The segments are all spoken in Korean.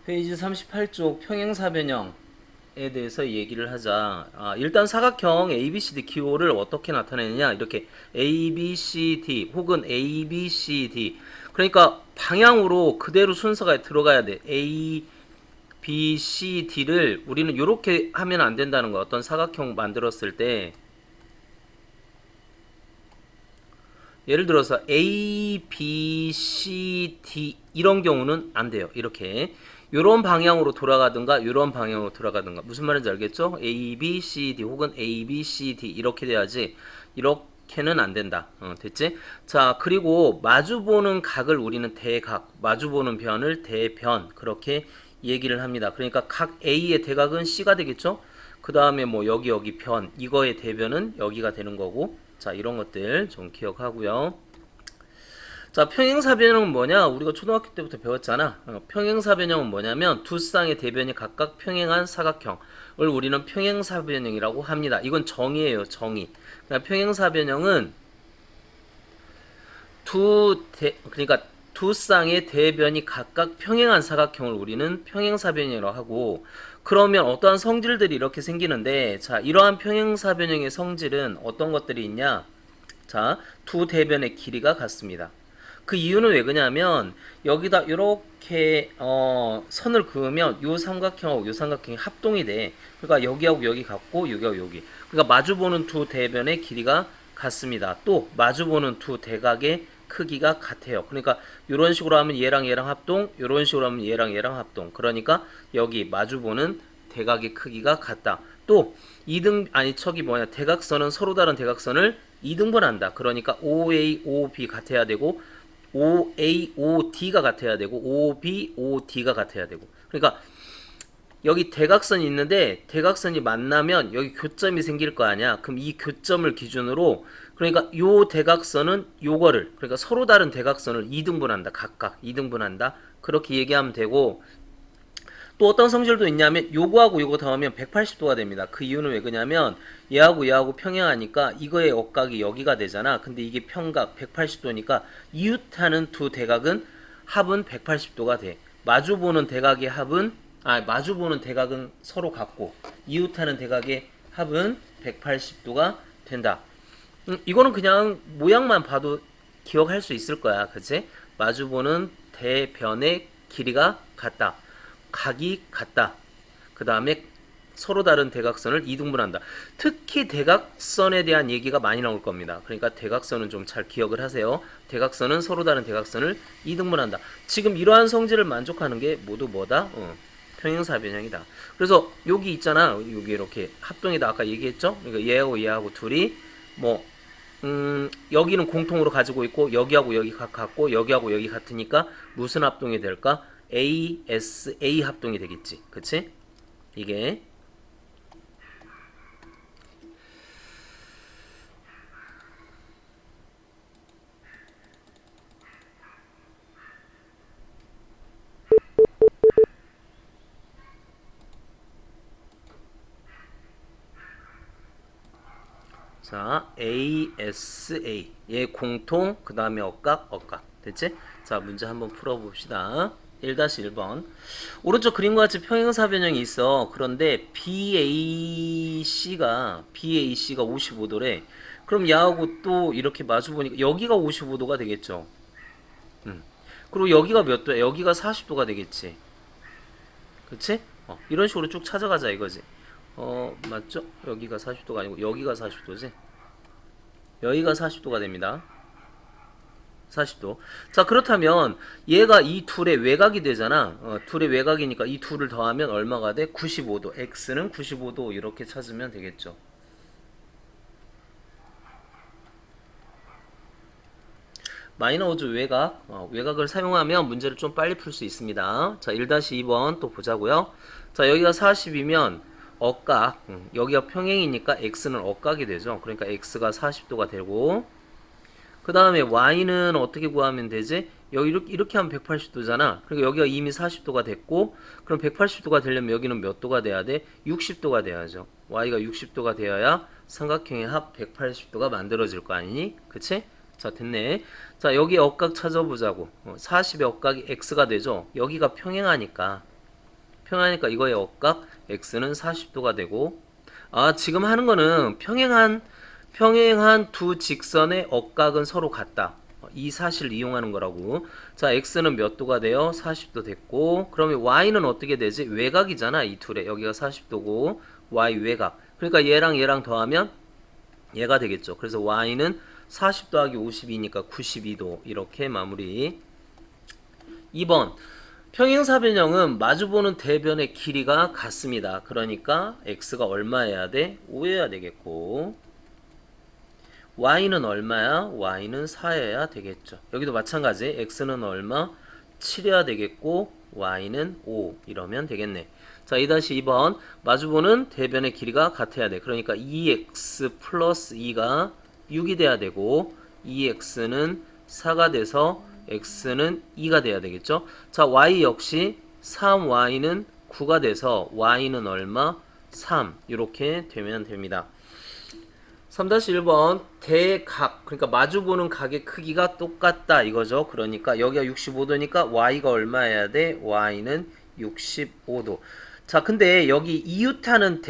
페이지 38쪽 평행사변형에 대해서 얘기를 하자. 일단 사각형 ABCD 기호를 어떻게 나타내느냐. 이렇게 ABCD 혹은 ABCD. 그러니까 방향으로 그대로 순서가 들어가야 돼. A, B, C, D를 우리는 이렇게 하면 안 된다는 거야. 어떤 사각형 만들었을 때. 예를 들어서 A, B, C, D 이런 경우는 안 돼요. 이렇게 이런 방향으로 돌아가든가 이런 방향으로 돌아가든가 무슨 말인지 알겠죠? A, B, C, D 혹은 A, B, C, D 이렇게 돼야지 이렇게는 안 된다. 됐지? 자, 그리고 마주보는 각을 우리는 대각, 마주보는 변을 대변 그렇게 얘기를 합니다. 그러니까 각 A의 대각은 C가 되겠죠? 그 다음에 뭐 여기 변 이거의 대변은 여기가 되는 거고 자 이런 것들 좀 기억하고요. 자 평행사변형은 뭐냐 우리가 초등학교 때부터 배웠잖아. 평행사변형은 뭐냐면 두 쌍의 대변이 각각 평행한 사각형을 우리는 평행사변형이라고 합니다. 이건 정의예요. 정의. 그러니까 평행사변형은 그러니까 두 쌍의 대변이 각각 평행한 사각형을 우리는 평행사변형이라고 하고 그러면 어떠한 성질들이 이렇게 생기는데 자 이러한 평행사변형의 성질은 어떤 것들이 있냐 자 두 대변의 길이가 같습니다. 그 이유는 왜 그러냐면 여기다 이렇게 선을 그으면 요 삼각형하고 요 삼각형이 합동이 돼. 그러니까 여기하고 여기 같고 여기하고 여기. 그러니까 마주보는 두 대변의 길이가 같습니다. 또 마주보는 두 대각의 크기가 같아요. 그러니까 이런 식으로 하면 얘랑 얘랑 합동, 이런 식으로 하면 얘랑 얘랑 합동. 그러니까 여기 마주보는 대각의 크기가 같다. 또 이등 아니 저기 뭐냐 대각선은 서로 다른 대각선을 이등분한다. 그러니까 OA, OB 같아야 되고 OA, OD가 같아야 되고 OB, OD가 같아야 되고 그러니까 여기 대각선이 있는데 대각선이 만나면 여기 교점이 생길 거 아니야. 그럼 이 교점을 기준으로 그러니까 요 대각선은 요거를 그러니까 서로 다른 대각선을 이등분한다. 각각 이등분한다. 그렇게 얘기하면 되고 또 어떤 성질도 있냐면 요거하고 요거 더하면 180도가 됩니다. 그 이유는 왜 그러냐면 얘하고 얘하고 평행하니까 이거의 억각이 여기가 되잖아. 근데 이게 평각 180도니까 이웃하는 두 대각은 합은 180도가 돼. 마주보는 대각의 합은 마주보는 대각은 서로 같고 이웃하는 대각의 합은 180도가 된다. 이거는 그냥 모양만 봐도 기억할 수 있을 거야. 그치? 마주보는 대변의 길이가 같다. 각이 같다. 그 다음에 서로 다른 대각선을 이등분한다. 특히 대각선에 대한 얘기가 많이 나올 겁니다. 그러니까 대각선은 좀 잘 기억을 하세요. 대각선은 서로 다른 대각선을 이등분한다. 지금 이러한 성질을 만족하는 게 모두 뭐다? 평행사변형이다. 그래서 여기 있잖아. 여기 이렇게 합동이다. 아까 얘기했죠? 그러니까 얘하고 얘하고 둘이 뭐 여기는 공통으로 가지고 있고 여기하고 여기 같고 여기하고 여기 같으니까 무슨 합동이 될까? ASA 합동이 되겠지. 그치? 이게 자 ASA 얘 공통 그 다음에 억각 됐지? 자 문제 한번 풀어봅시다. 1-1번 오른쪽 그림과 같이 평행사변형이 있어. 그런데 BAC가 55도래. 그럼 얘하고 또 이렇게 마주보니까 여기가 55도가 되겠죠. 그리고 여기가 몇 도야? 여기가 40도가 되겠지. 그치? 이런 식으로 쭉 찾아가자 이거지. 맞죠? 여기가 40도가 아니고 여기가 40도지. 여기가 40도가 됩니다. 40도. 자, 그렇다면 얘가 이 둘의 외곽이 되잖아. 둘의 외곽이니까 이 둘을 더하면 얼마가 돼? 95도. x는 95도 이렇게 찾으면 되겠죠. 마이너우즈 외곽, 외곽을 사용하면 문제를 좀 빨리 풀 수 있습니다. 자, 1-2번 또 보자고요. 자, 여기가 40이면 억각, 여기가 평행이니까 x는 억각이 되죠. 그러니까 x가 40도가 되고 그 다음에 y는 어떻게 구하면 되지? 여기 이렇게 하면 180도잖아. 그러니까 여기가 이미 40도가 됐고 그럼 180도가 되려면 여기는 몇 도가 돼야 돼? 60도가 돼야죠. y가 60도가 되어야 삼각형의 합 180도가 만들어질 거 아니니? 그치? 자 됐네. 자 여기 억각 찾아보자고. 40의 억각이 x가 되죠. 여기가 평행하니까 평행하니까 이거의 억각 x는 40도가 되고, 지금 하는 거는 평행한 두 직선의 억각은 서로 같다. 이 사실을 이용하는 거라고. 자, x는 몇 도가 돼요? 40도 됐고, 그러면 y는 어떻게 되지? 외곽이잖아, 이 둘에. 여기가 40도고 y 외곽. 그러니까 얘랑 얘랑 더하면 얘가 되겠죠. 그래서 y는 40 더하기 52니까 92도. 이렇게 마무리. 2번, 평행사변형은 마주보는 대변의 길이가 같습니다. 그러니까 x가 얼마여야 돼? 5여야 되겠고, y는 얼마야? y는 4여야 되겠죠. 여기도 마찬가지. x는 얼마? 7여야 되겠고, y는 5 이러면 되겠네. 자, 2-2번, 마주보는 대변의 길이가 같아야 돼. 그러니까 2x 플러스 2가 6이 돼야 되고, 2x는 4가 돼서 x는 2가 돼야 되겠죠. 자, y 역시 3y는 9가 돼서 y는 얼마? 3 이렇게 되면 됩니다. 3-1번, 대각, 그러니까 마주보는 각의 크기가 똑같다 이거죠. 그러니까 여기가 65도니까 y가 얼마여야 돼? y는 65도. 자, 근데 여기 이웃하는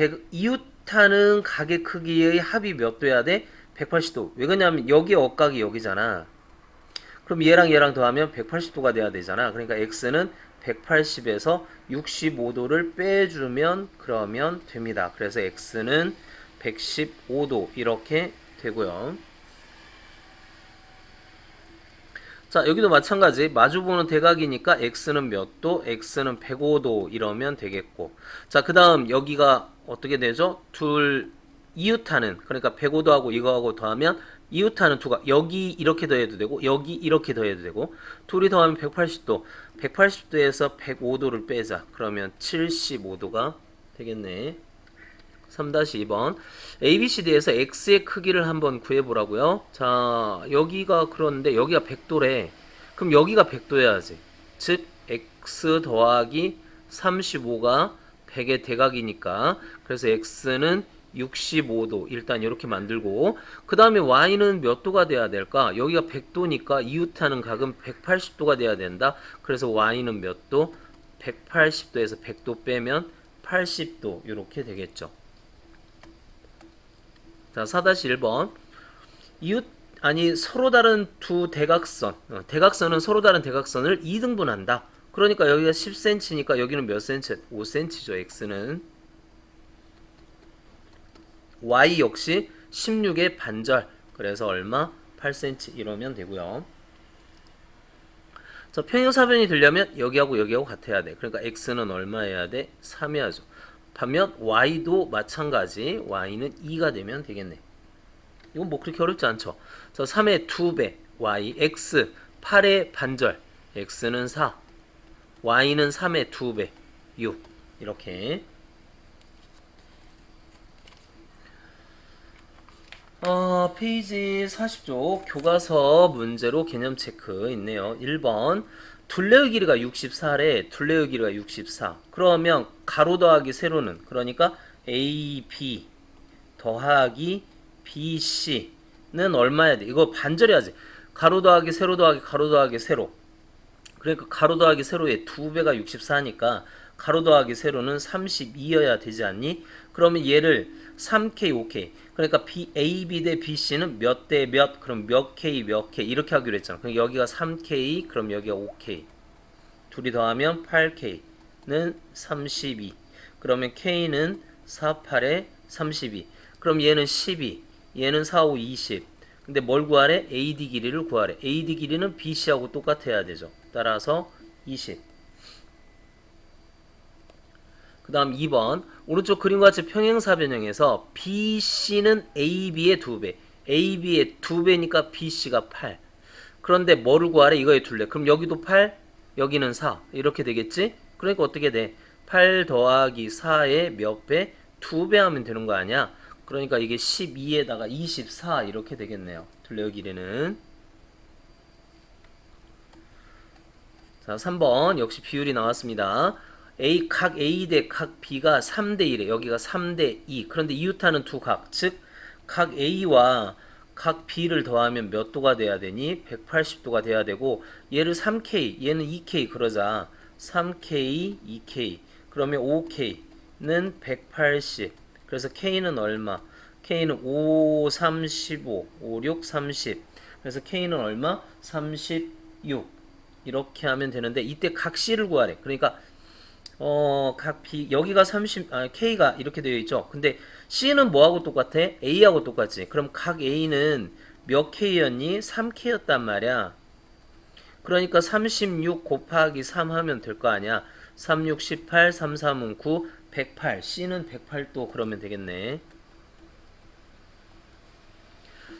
각의 크기의 합이 몇 도야 돼? 180도. 왜 그러냐면 여기 억각이 여기잖아. 그럼 얘랑 얘랑 더하면 180도가 돼야 되잖아. 그러니까 x는 180에서 65도를 빼주면 그러면 됩니다. 그래서 x는 115도 이렇게 되고요. 자, 여기도 마찬가지. 마주보는 대각이니까 x는 몇 도? x는 105도 이러면 되겠고. 자, 그 다음 여기가 어떻게 되죠? 둘 이웃하는, 그러니까 105도하고 이거하고 더하면 이웃하는 두가 여기 이렇게 더해도 되고 여기 이렇게 더해도 되고, 둘이 더하면 180도. 180도에서 105도를 빼자. 그러면 75도가 되겠네. 3-2번, ABCD에서 X의 크기를 한번 구해보라고요. 자, 여기가 그런데 여기가 100도래. 그럼 여기가 100도여야지. 즉 X 더하기 35가 100의 대각이니까, 그래서 X는 65도 일단 이렇게 만들고, 그 다음에 Y는 몇 도가 돼야 될까? 여기가 100도니까 이웃하는 각은 180도가 돼야 된다. 그래서 Y는 몇 도? 180도에서 100도 빼면 80도 이렇게 되겠죠. 자, 4-1번, 서로 다른 두 대각선, 대각선은 서로 다른 대각선을 2등분한다. 그러니까 여기가 10cm니까 여기는 몇 cm? 5cm죠. x는. y 역시 16의 반절, 그래서 얼마? 8cm 이러면 되고요. 자, 평행사변이 되려면 여기하고 여기하고 같아야 돼. 그러니까 x는 얼마여야 돼? 3 해야죠. 반면 y도 마찬가지. y는 2가 되면 되겠네. 이건 뭐 그렇게 어렵지 않죠. 자, 3의 2배 y, x 8의 반절, x는 4, y는 3의 2배 6 이렇게. 페이지 40쪽 교과서 문제로 개념 체크 있네요. 1번, 둘레의 길이가 64래. 둘레의 길이가 64. 그러면 가로 더하기 세로는, 그러니까 AB 더하기 BC는 얼마야 돼? 이거 반절해야지. 가로 더하기 세로 더하기 가로 더하기 세로. 그러니까 가로 더하기 세로의 2배가 64니까 가로 더하기 세로는 32여야 되지 않니? 그러면 얘를 3K, 5K. 그러니까 AB 대 BC는 몇 대 몇, 그럼 몇 K, 몇 K 이렇게 하기로 했잖아. 그럼 여기가 3K, 그럼 여기가 5K. 둘이 더하면 8K는 32. 그러면 K는 4, 8에 32. 그럼 얘는 12. 얘는 4, 5, 20. 근데 뭘 구하래? AD 길이를 구하래. AD 길이는 BC하고 똑같아야 되죠. 따라서 20. 그 다음 2번, 오른쪽 그림과 같이 평행사변형에서 BC는 AB의 2배, AB의 2배니까 BC가 8. 그런데 뭐를 구하래? 이거의 둘레. 그럼 여기도 8, 여기는 4 이렇게 되겠지? 그러니까 어떻게 돼? 8 더하기 4의 몇 배? 2배 하면 되는 거 아니야? 그러니까 이게 12에다가 24 이렇게 되겠네요. 둘레의 길이는. 자, 3번 역시 비율이 나왔습니다. 각 A 대 각 B가 3대 1에 여기가 3대 2. 그런데 이웃하는 두 각, 즉 각 A와 각 B를 더하면 몇 도가 돼야 되니? 180도가 돼야 되고, 얘를 3K, 얘는 2K 그러자. 3K, 2K. 그러면 5K는 180. 그래서 K는 얼마? K는 5, 35, 5, 6, 30. 그래서 K는 얼마? 36. 이렇게 하면 되는데 이때 각 C를 구하래. 그러니까 각 B 여기가 30 K가 이렇게 되어 있죠. 근데 C는 뭐하고 똑같아? A하고 똑같지. 그럼 각 A는 몇 K였니? 3K였단 말이야. 그러니까 36 곱하기 3 하면 될 거 아니야. 3, 6, 18, 3, 3은 9, 108. C는 108도 그러면 되겠네.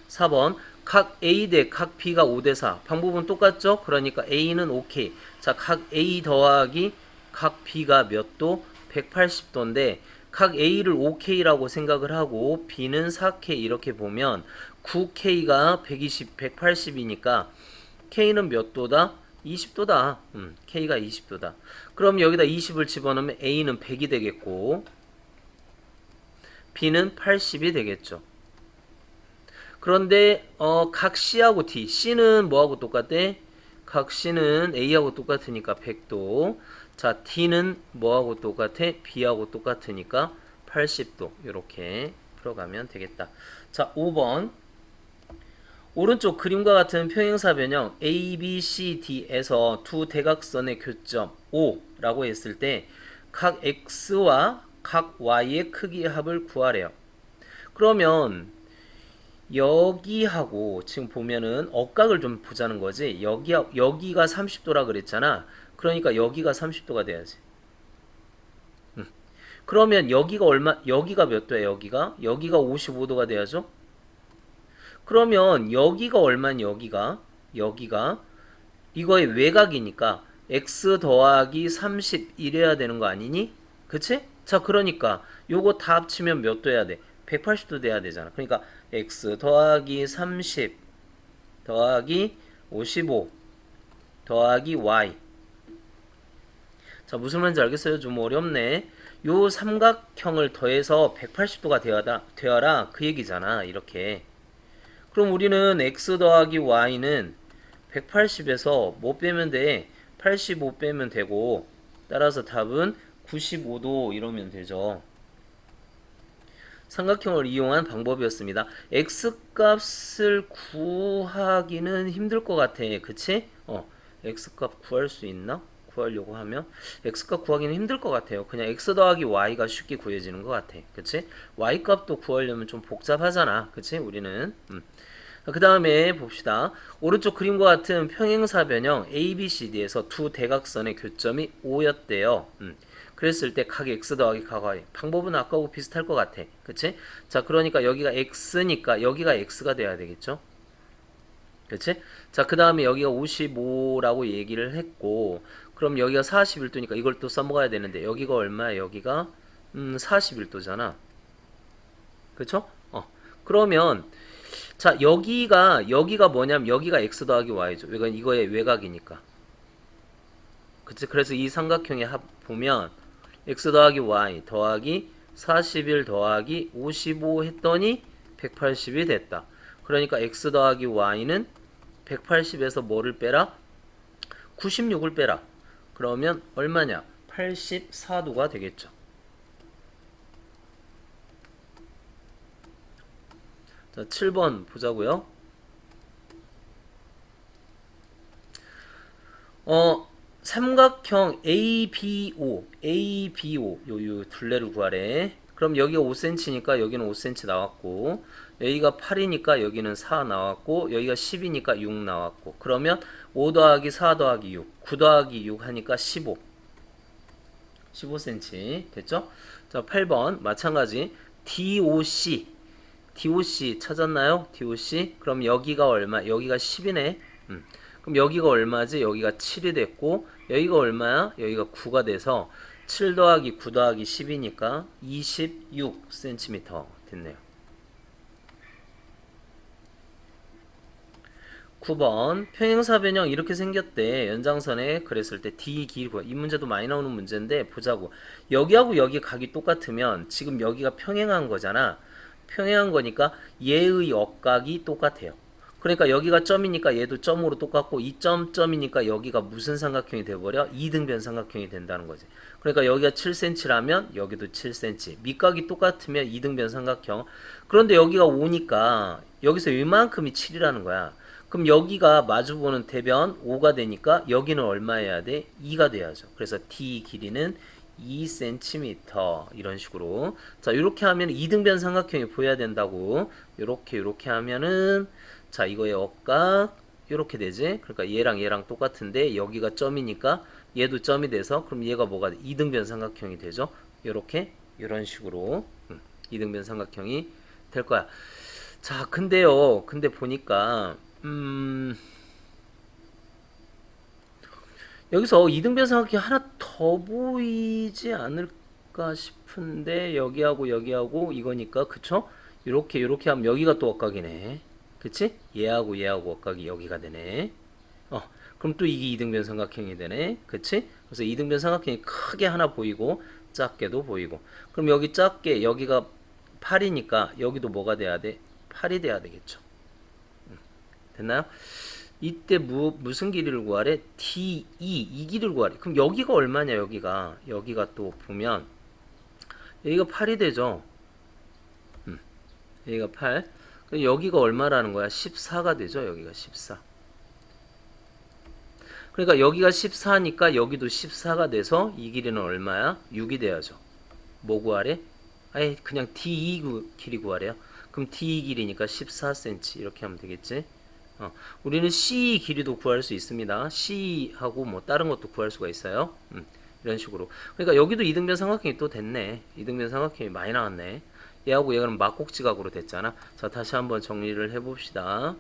4번 각 A 대 각 B가 5대 4. 방법은 똑같죠? 그러니까 A는 OK. 자, 각 A 더하기 각 B가 몇 도? 180도인데 각 A를 5K라고 생각을 하고 B는 4K 이렇게 보면 9K가 120, 180이니까 K는 몇 도다? 20도다. K가 20도다. 그럼 여기다 20을 집어넣으면 A는 100이 되겠고 B는 80이 되겠죠. 그런데 각 C하고 D, C는 뭐하고 똑같대? 각 C는 A하고 똑같으니까 100도. 자, D는 뭐하고 똑같아? B하고 똑같으니까 80도. 이렇게 풀어가면 되겠다. 자, 5번. 오른쪽 그림과 같은 평행사 변형 A, B, C, D에서 두 대각선의 교점 O라고 했을 때 각 X와 각 Y의 크기의 합을 구하래요. 그러면 여기하고 지금 보면은 억각을 좀 보자는 거지. 여기가 30도라 그랬잖아. 그러니까 여기가 30도가 돼야지. 그러면 여기가 몇 도야, 여기가 55도가 돼야죠. 그러면 여기가 얼마니, 여기가 이거의 외곽이니까 x 더하기 31이어야 되는 거 아니니? 그치? 자, 그러니까 요거 다 합치면 몇 도 해야 돼? 180도 돼야 되잖아. 그러니까 x 더하기 30 더하기 55 더하기 y. 자, 무슨 말인지 알겠어요? 좀 어렵네. 요 삼각형을 더해서 180도가 되어라 그 얘기잖아. 이렇게. 그럼 우리는 x 더하기 y는 180에서 뭐 빼면 돼? 85 빼면 되고, 따라서 답은 95도 이러면 되죠. 삼각형을 이용한 방법이었습니다. x 값을 구하기는 힘들 것 같아. 그치? x 값 구할 수 있나? 구하려고 하면 x 값 구하기는 힘들 것 같아요. 그냥 x 더하기 y가 쉽게 구해지는 것 같아. 그치? y 값도 구하려면 좀 복잡하잖아. 그치? 우리는 그 다음에 봅시다. 오른쪽 그림과 같은 평행사 변형 ABCD에서 두 대각선의 교점이 O였대요. 그랬을 때 각 x 더하기 각 y. 방법은 아까하고 비슷할 것 같아. 그치? 자, 그러니까 여기가 x니까 여기가 x가 돼야 되겠죠? 그치? 자, 그 다음에 여기가 55라고 얘기를 했고, 그럼 여기가 41도니까 이걸 또 써먹어야 되는데, 여기가 얼마야? 여기가 41도잖아. 그쵸? 그러면 자, 여기가 뭐냐면 여기가 x 더하기 y죠. 이건 이거의 외곽이니까. 그치? 그래서 이 삼각형의 합 보면 x 더하기 y 더하기 41 더하기 55 했더니 180이 됐다. 그러니까 x 더하기 y는 180에서 뭐를 빼라? 96을 빼라. 그러면 얼마냐? 84도가 되겠죠. 자, 7번 보자고요. 삼각형 ABO 요 둘레를 구하래. 그럼 여기가 5cm니까 여기는 5cm 나왔고, 여기가 8이니까 여기는 4 나왔고, 여기가 10이니까 6 나왔고, 그러면 5 더하기 4 더하기 6, 9 더하기 6 하니까 15cm 됐죠? 자, 8번 마찬가지 DOC 찾았나요? DOC. 그럼 여기가 얼마? 여기가 10이네. 그럼 여기가 얼마지? 여기가 7이 됐고, 여기가 얼마야? 여기가 9가 돼서 7 더하기 9 더하기 10이니까 26cm 됐네요. 9번 평행사 변형 이렇게 생겼대. 연장선에 그랬을 때 D 길고, 이 문제도 많이 나오는 문제인데 보자고. 여기하고 여기 각이 똑같으면 지금 여기가 평행한 거잖아. 평행한 거니까 얘의 억각이 똑같아요. 그러니까 여기가 점이니까 얘도 점으로 똑같고 이 점이니까 여기가 무슨 삼각형이 돼버려? 이등변 삼각형이 된다는 거지. 그러니까 여기가 7cm라면 여기도 7cm. 밑각이 똑같으면 이등변 삼각형. 그런데 여기가 5니까 여기서 이만큼이 7이라는 거야. 그럼 여기가 마주보는 대변 5가 되니까 여기는 얼마여야 돼? 2가 돼야죠. 그래서 D 길이는 2cm 이런 식으로. 자, 이렇게 하면 이등변 삼각형이 보여야 된다고. 이렇게 하면은 자, 이거의 억각 이렇게 되지. 그러니까 얘랑 똑같은데 여기가 점이니까 얘도 점이 돼서 그럼 얘가 뭐가 돼? 이등변 삼각형이 되죠. 이렇게 이런 식으로 이등변 삼각형이 될 거야. 자, 근데 보니까 여기서 이등변 삼각형이 하나 더 보이지 않을까 싶은데 여기하고 이거니까 그쵸? 이렇게 하면 여기가 또 억각이네. 그치? 얘하고 억각이 여기가 되네. 그럼 또 이게 이등변 삼각형이 되네. 그치? 그래서 이등변 삼각형이 크게 하나 보이고 작게도 보이고. 그럼 여기 작게 여기가 8이니까 여기도 뭐가 돼야 돼? 8이 돼야 되겠죠. 됐나요? 이때 무슨 길이를 구하래? DE 이 길이를 구하래. 그럼 여기가 얼마냐? 여기가 또 보면 여기가 8이 되죠. 여기가 8. 그럼 여기가 얼마라는 거야? 14가 되죠. 여기가 14. 그러니까 여기가 14니까 여기도 14가 돼서 이 길이는 얼마야? 6이 돼야죠. 뭐 구하래? 아예 그냥 DE 길이 구하래요. 그럼 DE 길이니까 14cm 이렇게 하면 되겠지. 우리는 C 길이도 구할 수 있습니다. C하고 뭐 다른 것도 구할 수가 있어요. 이런 식으로. 그러니까 여기도 이등변 삼각형이 또 됐네. 이등변 삼각형이 많이 나왔네. 얘하고 얘는 막곡지각으로 됐잖아. 자, 다시 한번 정리를 해봅시다.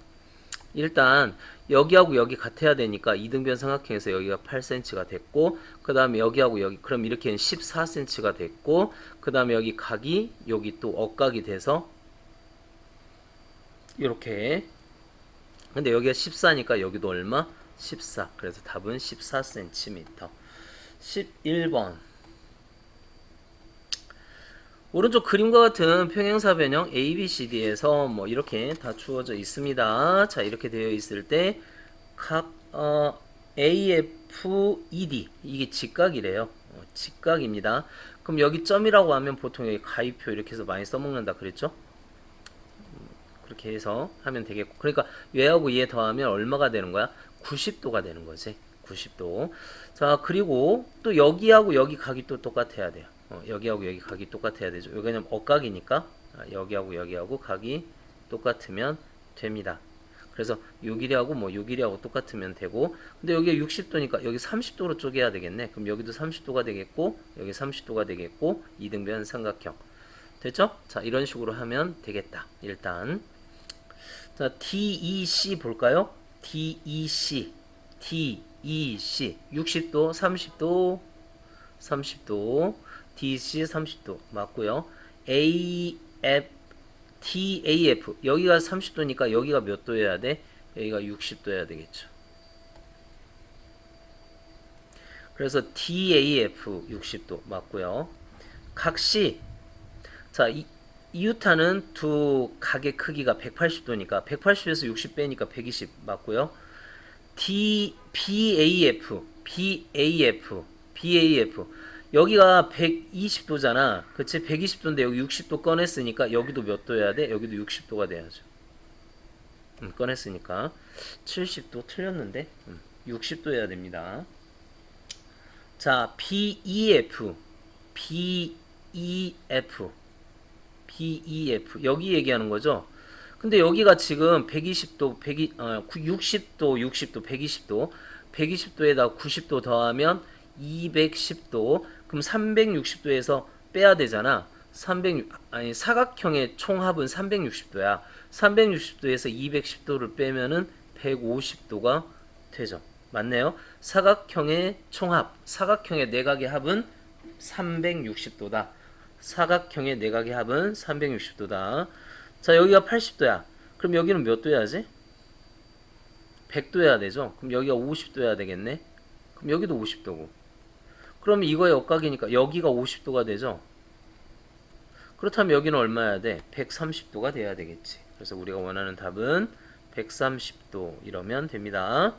일단 여기하고 여기 같아야 되니까 이등변 삼각형에서 여기가 8cm가 됐고 그 다음에 여기하고 여기 그럼 이렇게는 14cm가 됐고 그 다음에 여기 각이 여기 또 억각이 돼서 이렇게. 근데 여기가 14니까 여기도 얼마? 14. 그래서 답은 14cm. 11번. 오른쪽 그림과 같은 평행사변형 ABCD에서 뭐 이렇게 다 주어져 있습니다. 자, 이렇게 되어 있을 때 각 AFED 이게 직각이래요. 직각입니다. 그럼 여기 점이라고 하면 보통 여기 가위표 이렇게 해서 많이 써먹는다 그랬죠? 그렇게 해서 하면 되겠고, 그러니까 얘하고 얘 더하면 얼마가 되는 거야? 90도가 되는 거지. 90도. 자, 그리고 또 여기하고 여기 각이 또 똑같아야 돼요. 여기하고 여기 각이 똑같아야 되죠. 여기는 억각이니까 여기하고 각이 똑같으면 됩니다. 그래서 요 길이하고 뭐 요 길이하고 똑같으면 되고, 근데 여기가 60도니까 여기 30도로 쪼개야 되겠네. 그럼 여기도 30도가 되겠고 여기 30도가 되겠고 이등변 삼각형 됐죠? 자, 이런 식으로 하면 되겠다. 일단 자, DEC 볼까요? DEC 60도 30도 DEC 30도 맞고요. TAF 여기가 30도니까 여기가 몇 도여야 돼? 여기가 60도여야 되겠죠. 그래서 DAF 60도 맞고요. 각 C 자, 이유타는 두 각의 크기가 180도니까 180에서 60 빼니까 120 맞고요. BAF 여기가 120도잖아. 그치? 120도인데 여기 60도 꺼냈으니까 여기도 몇 도여야 돼? 여기도 60도가 돼야죠. 꺼냈으니까 70도 틀렸는데 60도여야 됩니다. 자, BEF 여기 얘기하는 거죠. 근데 여기가 지금 120도, 60도, 120도에다 90도 더하면 210도. 그럼 360도에서 빼야 되잖아. 사각형의 총합은 360도야. 360도에서 210도를 빼면은 150도가 되죠. 맞네요. 사각형의 총합, 사각형의 내각의 합은 360도다. 사각형의 내각의 합은 360도다. 자, 여기가 80도야. 그럼 여기는 몇 도야지? 100도여야 되죠. 그럼 여기가 50도여야 되겠네. 그럼 여기도 50도고. 그럼 이거의 억각이니까 여기가 50도가 되죠. 그렇다면 여기는 얼마여야 돼? 130도가 돼야 되겠지. 그래서 우리가 원하는 답은 130도 이러면 됩니다.